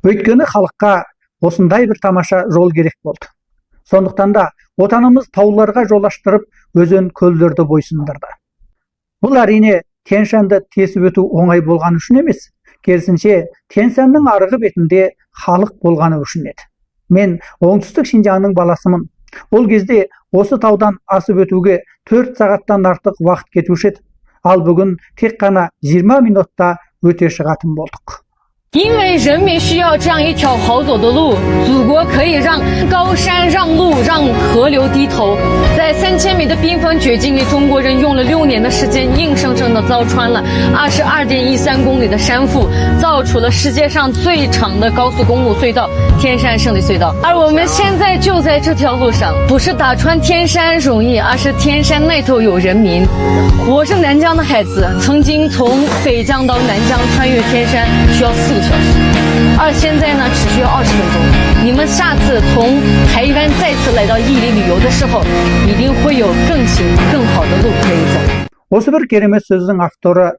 Өйткені халыққа осындай бір тамаша жол керек болды. Сондықтан да отанымыз тауларға жол аштырып, өзен көлдерді бойсындырды. Бұл әрине Тянь-Шаньды тесіп өту оңай болғаны үшін емес, керісінше Тянь-Шаньның арғы бетінде халық болғаны үшін еді. Мен оңтүстік Шинжаңның баласымын. Ол кезде осы таудан асып өтуге 4 сағаттан артық уақыт кетуші еді. Ал бүгін тек қана 20 минутта өте шығатын болдық. 因为人民需要这样一条好走的路，祖国可以让高山让路，让河流低头。在3000米的冰封掘进里，中国人用了6年的时间，硬生生的凿穿了22.13公里的山腹，造出了世界上最长的高速公路隧道——天山胜利隧道。而我们现在就在这条路上，不是打穿天山容易，而是天山那头有人民。我是南疆的孩子，曾经从北疆到南疆穿越天山需要4个小时，而现在呢只需要20分钟。你们下次从台湾再次来到伊犁旅游的时候，一定会有更新更好的路可以走。 Осы бір керемет сөздің авторы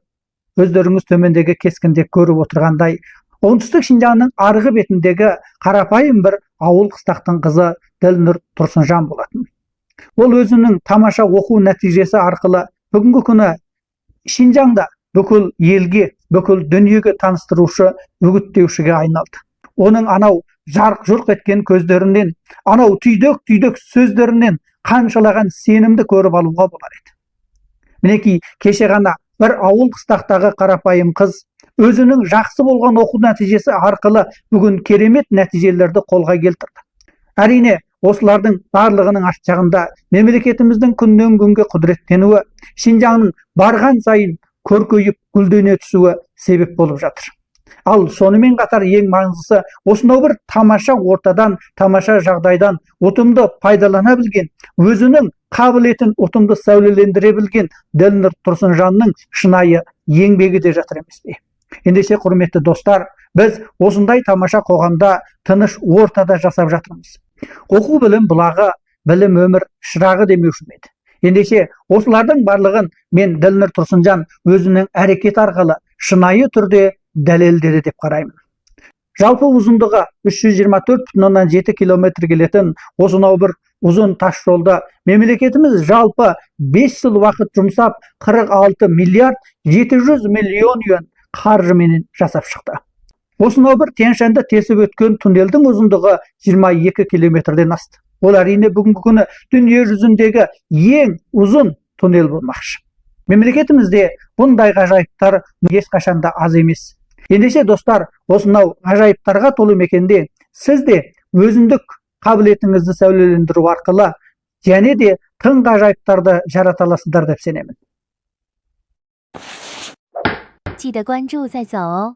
өздеріңіз төмендегі кескінде көріп отырғандай, оңтүстік Шинжаңның арғы бетіндегі қарапайым бір ауыл қыстақтың қызы Ділнұр Тұрсынжан болатын. Ол өзінің тамаша оқу нәтижесі арқылы бүгінгі күні Шинжаңда бүкіл елге, бүкіл дүниеге таныстырушы, үгіттеушіге айналды. Оның анау жарқ-жұрқ еткен көздерінен, анау түйдек-түйдек сөздерінен қаншалаған сенімді көріп алуға болар еді. Мінекей, кеше ғана бір ауыл қыстақтағы қарапайым қыз өзінің жақсы болған оқу нәтижесі арқылы бүгін керемет нәтижелерді қолға келтірді. Әрине, осылардың барлығының арт жағында мемлекетіміздің күннен күнге құдіреттенуі, Шинжаңның барған сайын көркейіп гүлдене түсуі себеп болып жатыр. Ал сонымен қатар ең маңыздысы, осынау бір тамаша ортадан, тамаша жағдайдан ұтымды пайдалана білген, өзінің қабілетін ұтымды сәулелендіре білген Ділнұр Тұрсынжанның шынайы еңбегі де жатыр емес пе? Ендеше құрметті достар, біз осындай тамаша қоғамда тыныш ортада жасап жатырмыз. Оқу білім бұлағы, білім өмір шырағы демеуші еді. Ендеше осылардың барлығын мен Ділнұр Тұрсынжан өзінің әрекет арқылы шынайы түрде дәлелдеді деп қараймын. Жалпы ұзындығы 324,7 километр келетін осынау бір ұзын тас жолда мемлекетіміз жалпы 5 жыл уақыт жұмсап 46 миллиард 700 миллион юан қаржымен жасап шықты. Осынау бір Тянь-Шаньды тесіп өткен туннелдің ұзындығы 22 километрден асты. Ол әрине бүгінгі күні дүние жүзіндегі ең ұзын туннел болмақшы. Мемлекетімізде бұндай ғажайыптар ешқашанда аз емес. Ендеше достар, осынау ғажайыптарға толы мекенде сіз де өзіндік қабілетіңізді сәулелендіру арқылы және де тың ғажайыптарды жарата аласыздар деп сенемін. 记得关注再走哦。